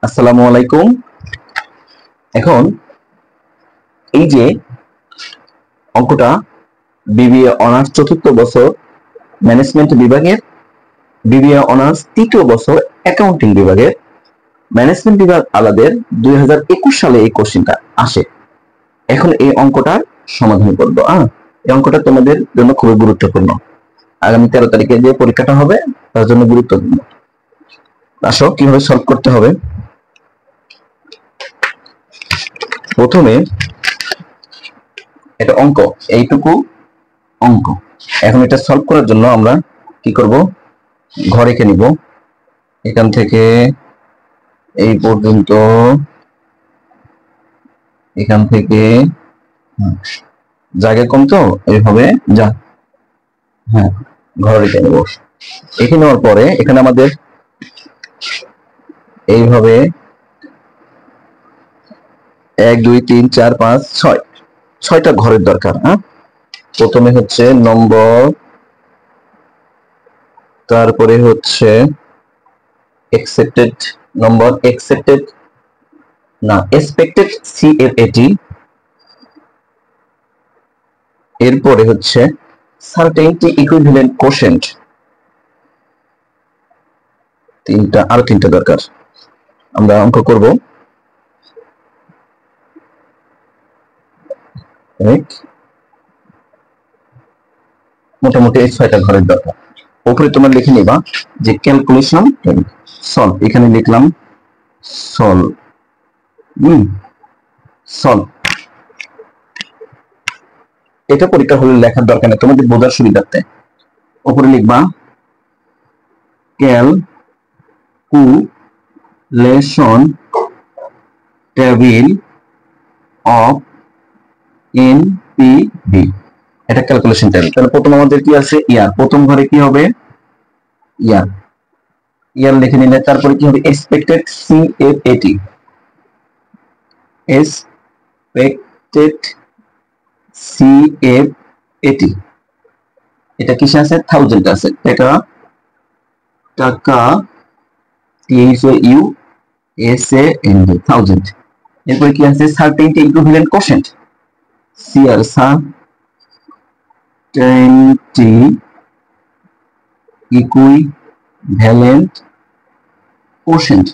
আসসালামু আলাইকুম। এখন এই যে অঙ্কটা বিবিএ অনার্স চতুর্থ বছর ম্যানেজমেন্ট বিভাগের, বিবিএ অনার্স তৃতীয় বছর অ্যাকাউন্টিং বিভাগের, ম্যানেজমেন্ট বিভাগ আলাদের 2021 সালে এই কোশ্চেনটা আসে। এখন এই অঙ্কটার সমাধান করবো। এই অঙ্কটা তোমাদের জন্য খুবই গুরুত্বপূর্ণ। আগামী 13 তারিখে যে পরীক্ষাটা হবে তার জন্য গুরুত্বপূর্ণ। আসো কিভাবে সলভ করতে হবে। প্রথমে এটা অঙ্ক, এইটুকু অঙ্ক। এখন এটা সলভ করার জন্য আমরা কি করব, ঘর এঁকে নিব। এখান থেকে এই পর্যন্ত, এখান থেকে জায়গা কম তো এইভাবে যা, হ্যাঁ ঘর এঁকে নেব। এঁকে নেওয়ার পরে এখানে আমাদের এইভাবে 1 2 3 4 5 6 6টা ঘরের দরকার। প্রথমে হচ্ছে নম্বর, তারপরে হচ্ছে accepted নম্বর, accepted না expected CFAT, এরপরে হচ্ছে certainty equivalent quotient, আরো তিনটা দরকার। আমরা অঙ্ক করব। মোটামুটি এই 6টা ঘরের দরকার। উপরে তোমরা লিখে নিবা যে ক্যালকুলেশন সলভ, এখানে লিখলাম সলভ। সলভ এটা পরীক্ষা হলে লেখার দরকার নেই, তোমাদের বোঝার সুবিধার্থে। উপরে লিখবা ক্যালকুলেশন টেবিল অফ এনপিভি, এটা ক্যালকুলেশন টেবিল। তাহলে প্রথম আমাদের কি আছে, ইয়ার। প্রথম ঘরে কি হবে, ইয়ার। ইয়ার লিখে নিলে তারপরে কি হবে, এক্সপেক্টেড সিএফএটি, এক্সপেক্টেড সিএফএটি এটা কিসে আছে, 1000 আছে। টাকা, টাকা THUSAND 1000। এরপরে কি আছে, certainty equivalent quotient, CR certainty equivalent quotient,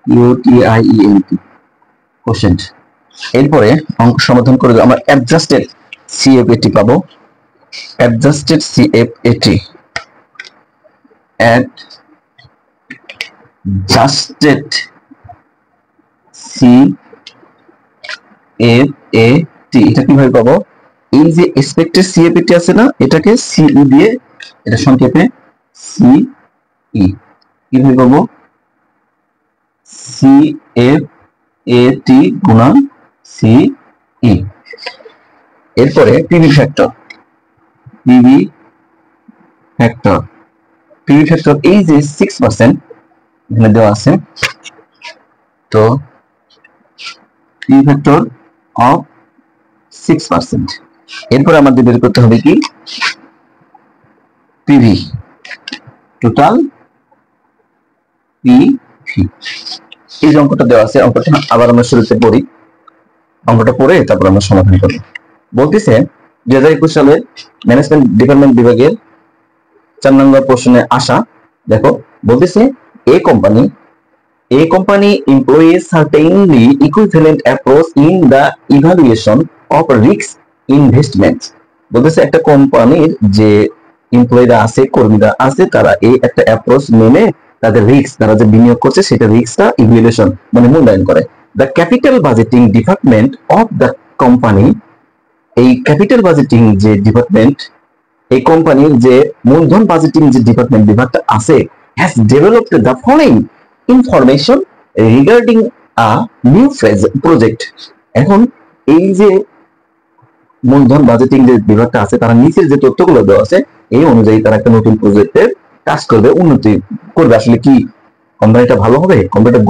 ইউটিআইএনটি কোশেন্ট। এরপরে অঙ্ক সমাধান করে আমরা অ্যাডজাস্টেড সিএফএটি পাবো। অ্যাডজাস্টেড সিএফএটি, অ্যাডজাস্টেড সিএফএটি এটা কিভাবে পাবো, এই যে এক্সপেক্টেড সিএফএটি আছে না, এটাকে সিই দিয়ে, এটা সংক্ষেপে সিই, কিভাবে পাবো, সিএফএটি গুণন সিই। এরপরে PV factor, PV factor, PV factor এই যে 6% এখানে দেওয়া আছে, তো পিভি ফ্যাক্টর অফ 6%। এরপরে আমাদের বের করতে হবে কি, পিভি, টোটাল পিভি। এই যে অঙ্কটা দেওয়া আছে, অঙ্কটা আবার আমরা শুরুতে পড়ি, অঙ্কটা পড়ে তারপর আমরা সমাধান করব। বলতেছে 2021 সালে ম্যানেজমেন্ট ডিপার্টমেন্ট বিভাগের 4 নম্বর প্রশ্নে আসা। দেখো বলতেছে a company employs certainly equivalent approach in the evaluation of risk investments। বলতেছে একটা কোম্পানির যে এমপ্লয়িরা আছে, কর্মীরা আছে, তারা এই একটা অ্যাপ্রোচ মেনে তাদের রিস্ক, তারা যে বিনিয়োগ করছে সেটা রিস্কটা ইভ্যালুয়েশন মানে মূল্যায়ন করে। The capital budgeting department of the company, এই ক্যাপিটাল বাজেটিং যে ডিপার্টমেন্ট, এই কোম্পানির যে মূলধন বাজেটিং যে ডিপার্টমেন্ট বিভাগটা আছে, has developed the following information regarding a new project. এখন এই যে মূলধন বাজেটিং যে বিভাগটা আছে, তারা নিচের যে তথ্যগুলো দেওয়া আছে এই অনুযায়ী তারা একটা নতুন প্রজেক্টের কাজ করবে, উন্নতি করবে। আসলে কি কোম্পানিটা ভালো হবে, কোম্পানিটা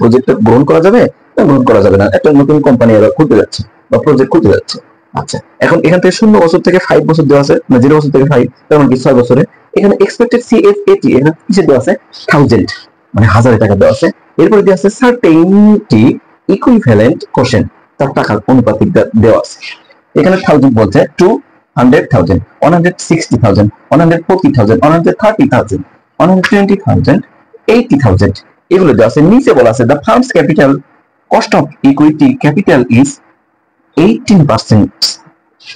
প্রজেক্টটা গ্রহণ করা যাবে না গ্রহণ করা যাবে না, একটা নতুন কোম্পানি এরা খুলতে যাচ্ছে বা প্রজেক্ট খুলতে যাচ্ছে। আচ্ছা, এখন এখান থেকে 0 বছর থেকে 5 বছর দেওয়া আছে, মানে 0 বছর থেকে 5, তার মানে কি 6 বছরে। এখানে এক্সপেক্টেড সিএফএটি এখানে কিসে দেওয়া আছে, 1000 মানে 1000 টাকা দেওয়া আছে। এরপরে দেওয়া আছে সার্টেইনটি ইকুইভ্যালেন্ট কোশেন্ট, তার টাকার অনুপাতিক দেওয়া আছে। এখানে থাউজেন্ড বলছে 200,000, 160,000, 140,000, 130,000, 120,000, 80,000 এগুলো দেওয়া আছে। নিচে বলা আছে the firm's capital cost of equity capital is 18%,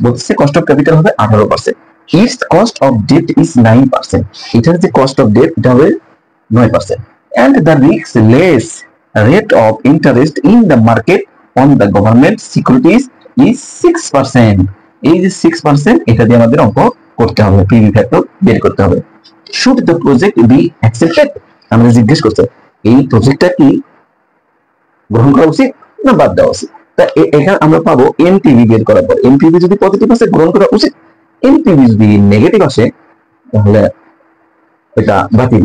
বলছে কস্ট অফ ক্যাপিটাল হবে 18%, it's cost of debt is 9%, এটার যে কস্ট অফ ডেট এটা হবে 9%, and the risk less rate of interest in the market on the government securities is 6%. এই যে 6% এটা দিয়ে আমাদের অঙ্ক করতে হবে, পিভি ফ্যাক্টর বের করতে হবে। should the project be accepted, আমরা জিজ্ঞেস করতে এই প্রজেক্টটা কি গ্রহণ করা উচিত না বাদ দেওয়া উচিত। তা এখানে আমরা পাবো এনপিভি বের করার পর এনপিভি যদি পজিটিভ আসে গ্রহণ করা উচিত, এনপিভি যদি নেগেটিভ আসে তাহলে এটা বাতিল,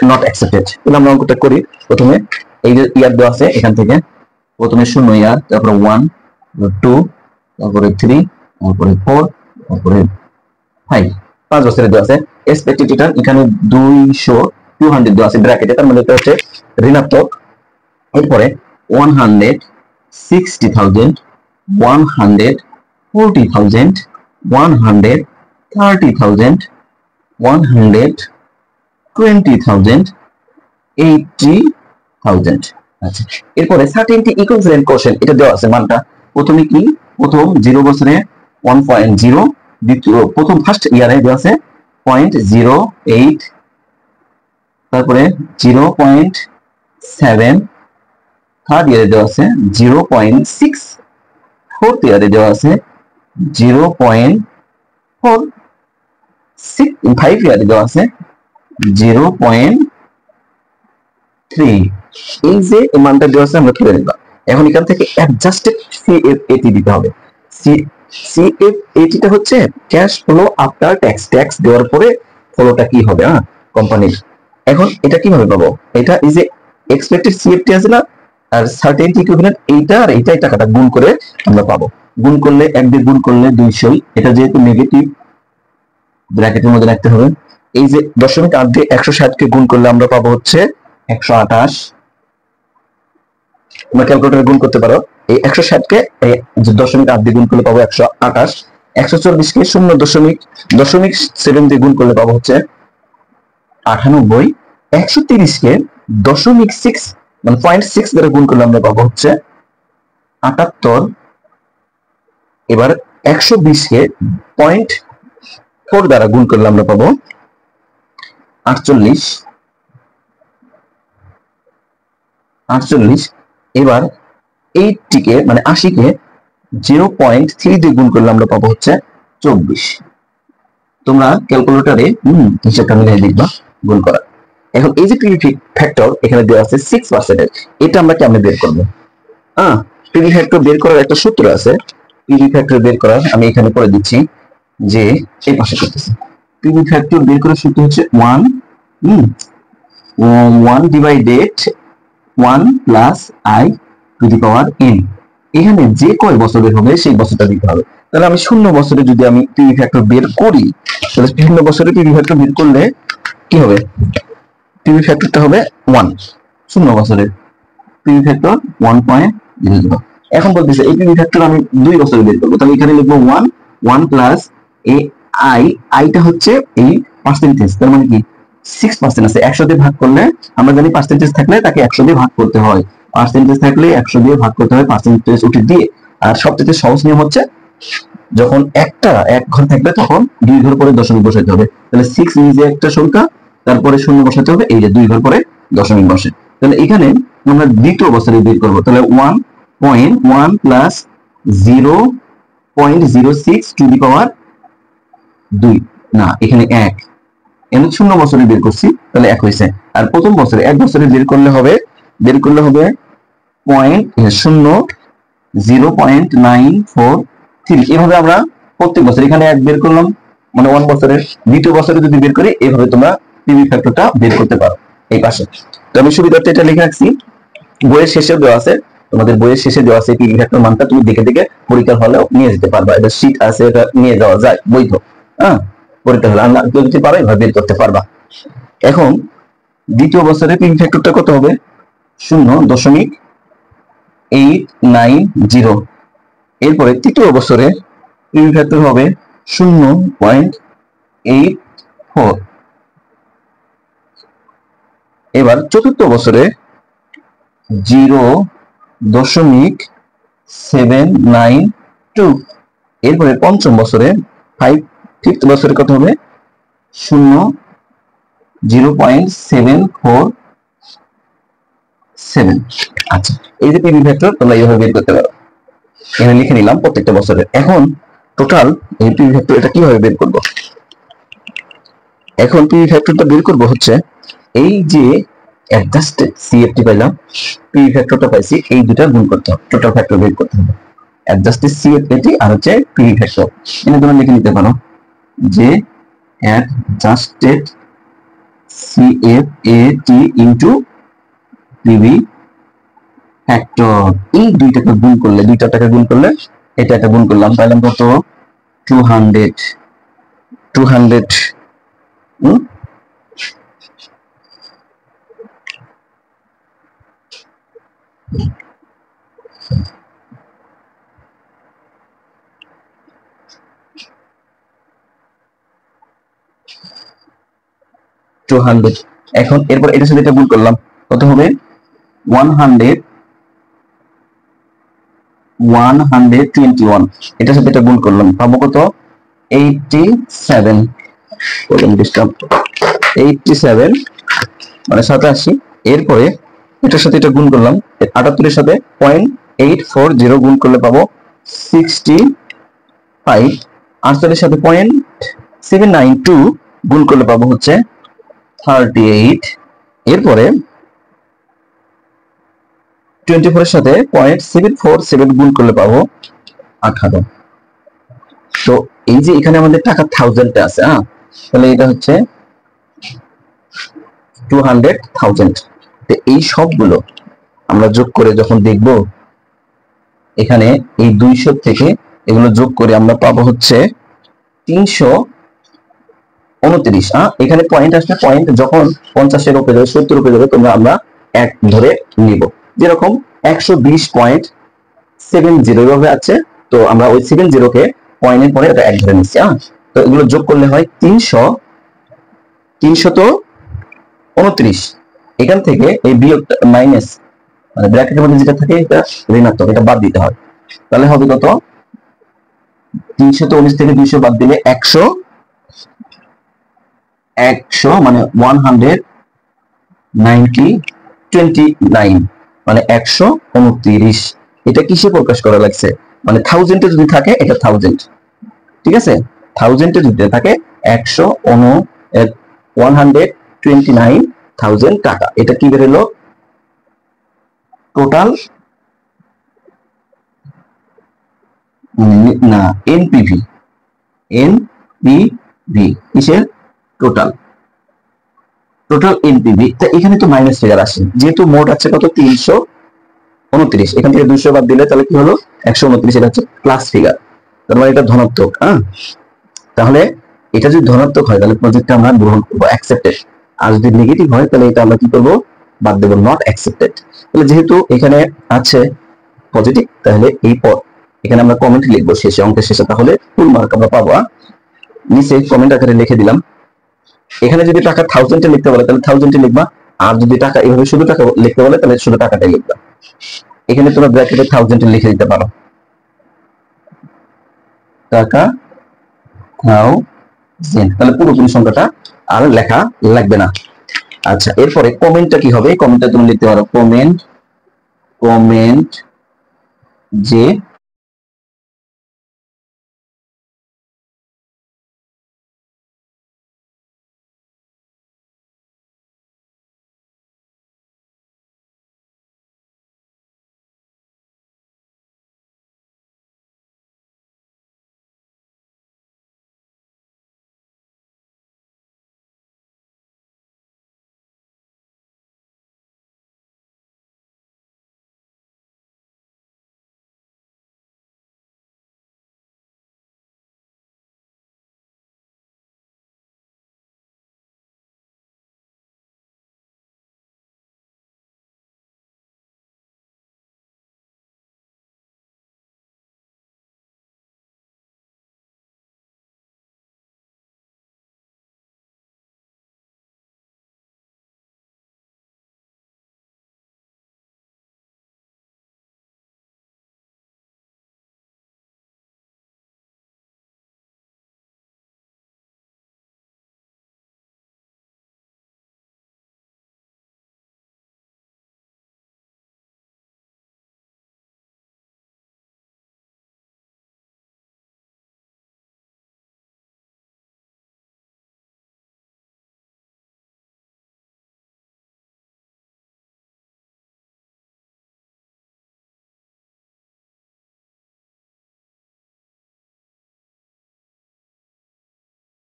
নট অ্যাকসেপ্টেড। তাহলে আমরা অঙ্কটা করি। প্রথমে এই যে ইয়ার দেওয়া আছে এখান থেকে প্রথমে 0 ইয়ার, তারপরে 1, 2, তারপরে 3, তারপরে 4, তারপরে 5, 5 বছরের দেওয়া আছে। এক্সপেক্টেড রিটার্ন এখানে 200 দেওয়া আছে ব্র্যাকেটে, তার মানে এটা হচ্ছে ঋণাত্মক। এরপরে 160,000, 140,000, 130,000, 120,000, 80,000। আচ্ছা, এরপরে সার্টেনটি ইকুইভ্যালেন্ট কোশেন্ট এটা দেওয়া আছে মানটা। প্রথমে কি প্রথম 0 বছরে 1.0, দ্বিতীয় প্রথম ফার্স্ট ইয়ারে দেওয়া আছে 0.08, তারপরে 0.7, থার্ড ইয়ারে দেওয়া আছে 0.6, ফোর্থ ইয়ারে দেওয়া আছে 0.4, 5 ইয়ারে দেওয়া আছে 0.3। এই যে মানটা দেওয়া আছে আমরা তুলে নিলাম। এখন এখান থেকে অ্যাডজাস্টেড সিএফএটি দিতে হবে। সিএফএটিটা হচ্ছে cash flow after tax, tax দেওয়ার পরে ফলোটা কি হবে কোম্পানির। এখন এটা কিভাবে পাবো, এটা এই যে এক্সপেক্টেড সিএফটি আছে না আর সার্টেনটি ইকুইভ্যালেন্ট, এইটা আর এইটাই টাকাটা গুণ করে আমরা পাবো। গুণ করলে 1 দিয়ে গুণ করলে 200, এটা যেহেতু নেগেটিভ ব্র্যাকেটের মধ্যে রাখতে হবে। এই যে 0.8 দিয়ে 160 কে গুণ করলে আমরা পাবো হচ্ছে 128, তোমরা ক্যালকুলেটরে গুণ করতে পারো। এই 160 কে 0.8 দিয়ে গুণ করলে পাবো 128, 140 কে 0.7 দিয়ে গুণ করলে পাবো হচ্ছে 98, 130 কে 0.6 মানে 0.6 দ্বারা গুণ করলে আমরা পাবো হচ্ছে 78। এবার 120 কে 0.4 দ্বারা গুণ করলে আমরা পাবো 48। এবার 80 কে মানে 80 কে 0.3 দিয়ে গুণ করলে আমরা পাবো হচ্ছে 24। তোমরা ক্যালকুলেটরে হিসাবটা মিলিয়ে দেখবা গুণ করা। এখন এই যে পিভি ফ্যাক্টর এখানে দেওয়া আছে 6%, এটা আমরা কেমনে বের করব? পিভি ফ্যাক্টর বের করার একটা সূত্র আছে। পিভি ফ্যাক্টর বের করার আমি এখানে করে দিচ্ছি যে এই পাশে করতেছি। পিভি ফ্যাক্টর বের করার সূত্র হচ্ছে 1 divided 1 plus i to the power n। এখানে যে কয় বছরের হবে সেই বছরটা দিতে হবে। তাহলে আমি 0 বছরে যদি আমি পিভি ফ্যাক্টর বের করি তাহলে 0 বছরে পিভি ফ্যাক্টর বের করলে কি হবে, পিভি ফ্যাক্টরটা হবে 1 0 বছরের পিভি ফ্যাক্টর 1.00। এখন বলতেছে এই পিভি ফ্যাক্টর আমি 2 বছরে বের করব, তাহলে এখানে লিখবো 1 প্লাস এই আইটা হচ্ছে এই পার্সেন্টেজ, তার মানে কি 6% আছে। 100 দিয়ে ভাগ করলে আমরা জানি পার্সেন্টেজ থাকলে তাকে 100 দিয়ে ভাগ করতে হয়, পার্সেন্টেজ থাকলে 100 দিয়ে ভাগ করতে হয় পার্সেন্টেজ উঠে দিয়ে। আর সবচেয়ে সহজ নিয়ম হচ্ছে যখন এক ঘর থাকবে তখন 2 ঘর পরে দশমিক বসাতে হবে। তাহলে 6 নিজে একটা সংখ্যা, তারপরে শূন্য বসাতে হবে, এই যে 2 ঘর পরে দশমিক বসে। তাহলে এখানে আমরা দ্বিতীয় বছরে বের করব, তাহলে 1.1 প্লাস 0.06 টু দি পাওয়ার 2, না এখানে 1, এখানে 0 বছরে বের করছি তাহলে 1 হয়েছে। আর প্রথম বছরে 1 বছরে বের করলে হবে 0.943। এভাবে আমরা প্রত্যেক বছর এখানে 1 বের করলাম মানে 1 বছরের, দ্বিতীয় বছরে যদি বের করি এইভাবে তোমরা পিভি ফ্যাক্টরটা বের করতে পারো এই পাশে। তো আমি সুবিধার্থে এটা লিখে রাখছি, বইয়ের শেষে দেওয়া আছে, তোমাদের বইয়ের শেষে দেওয়া আছে পিভি ফ্যাক্টর মানটা তুমি দেখে দেখে পরীক্ষার হলেও নিয়ে যেতে পারবা। এটা শীট আছে, এটা নিয়ে যাওয়া যায় বৈধ, পরীক্ষা হলে আমরা যদি পারো এভাবে বের করতে পারবা। এখন দ্বিতীয় বছরে পিভি ফ্যাক্টরটা কত হবে, 0.890। এরপরে তৃতীয় বছরে পিভি ফ্যাক্টর হবে 0.84। এবার চতুর্থ বছরে 0.792। এরপরে পঞ্চম বছরে ফিফথ বছরে কত হবে 0.747। আচ্ছা, এই যে পিভি ফ্যাক্টর তোমরা এইভাবে বের করতে পারো। এখানে লিখে নিলাম প্রত্যেকটা বছরে। এখন টোটাল এই পিভি ফ্যাক্টর এটা কিভাবে বের করব? এখন পিভি ফ্যাক্টরটা বের করব হচ্ছে এই যে অ্যাডজাস্টেড সিএফটি পাইলাম, পিভি ফ্যাক্টরটা পাইছি, এই দুটা গুণ করতে হবে, টোটাল ফ্যাক্টর বের করতে হবে। অ্যাডজাস্টেড সিএফটি আর হচ্ছে পিভি ফ্যাক্টর। এখানে তোমরা লিখে নিতে পারো যে adjusted CFT into PV factor. এই দুইটাকে গুণ করলে, দুইটা টাকা গুণ করলে এটা একটা গুণ করলাম, পাইলাম কত 200। 200। এখন এরপর এটার সাথে এটা গুণ করলাম, কত হবে 121। এটার সাথে এটা গুণ করলাম, পাবো কত 87। 87 মানে 87। এরপরে এটার সাথে এটা গুণ করলাম, 78 এর সাথে 0.840 গুণ করলে পাবো 65। 48 এর সাথে 0.792 গুণ করলে পাবো হচ্ছে 38। এরপরে 24 এর সাথে 0.747 গুণ করলে পাবো 18। তো এই যে এখানে আমাদের টাকা 1000 আছে, তাহলে এটা হচ্ছে 200,000। তো এই সবগুলো আমরা যোগ করে যখন দেখব, এখানে এই 200 থেকে এগুলো যোগ করে আমরা পাবো হচ্ছে 329। এখানে পয়েন্ট আসলে পয়েন্ট যখন 50 এর উপরে যাবে, 70 উপরে যাবে, তোমরা আমরা এক ধরে নিব। যেরকম 120.70 এভাবে আছে, তো আমরা ওই 70 কে পয়েন্টের পরে এটা এক ধরে নিচ্ছি। তো এগুলো যোগ করলে হয় 329। এখান থেকে এই বিয়োগটা মাইনাস, মানে ব্র্যাকেটের মধ্যে যেটা থাকে এটা ঋণাত্মক, এটা বাদ দিতে হয়। তাহলে হবে কত 319 থেকে 200 বাদ দিলে 100 মানে 129 মানে 129। এটা কিসে প্রকাশ করা লাগছে, মানে 1000 এ যদি থাকে এটা 1000, ঠিক আছে, 1000 এ যদি থাকে 129,000 টাকা। এটা কি বেরোলো টোটাল, না এনপিভি। কিসের টোটাল এনপিভি। তা এখানে তো মাইনাস ফিগার আসে, যেহেতু মোট আছে কত 329, এখান থেকে 200 বাদ দিলে তাহলে কি হলো 129। এটা হচ্ছে প্লাস ফিগার, তার মানে এটা ধনাত্মক। তাহলে এটা যদি ধনাত্মক হয় তাহলে প্রজেক্টটা আমরা গ্রহণ করবো, অ্যাকসেপ্টেড। আর যদি নেগেটিভ হয় তাহলে এটা আমরা কি করবো, বাদ দেবো, নট অ্যাকসেপ্টেড। তাহলে যেহেতু এখানে আছে পজিটিভ, তাহলে এই এখানে আমরা কমেন্ট লিখবো শেষে, অঙ্কের শেষে, তাহলে ফুল মার্ক আমরা পাবো। নিচে কমেন্ট আকারে লিখে দিলাম। এখানে যদি টাকা 1000 এ লিখতে বলে তাহলে 1000 এ লিখবা, আর যদি টাকা এভাবে শুধু টাকা লিখতে বলে তাহলে শুধু টাকাটাই লিখবা। এখানে তোমরা ব্র্যাকেটে 1000 এ লিখে দিতে পারো, টাকা 1000, তাহলে পুরোপুরি সংখ্যাটা আর লেখা লাগবে না। আচ্ছা, এরপরে কমেন্টটা কি হবে, কমেন্টটা তুমি লিখতে পারো কমেন্ট যে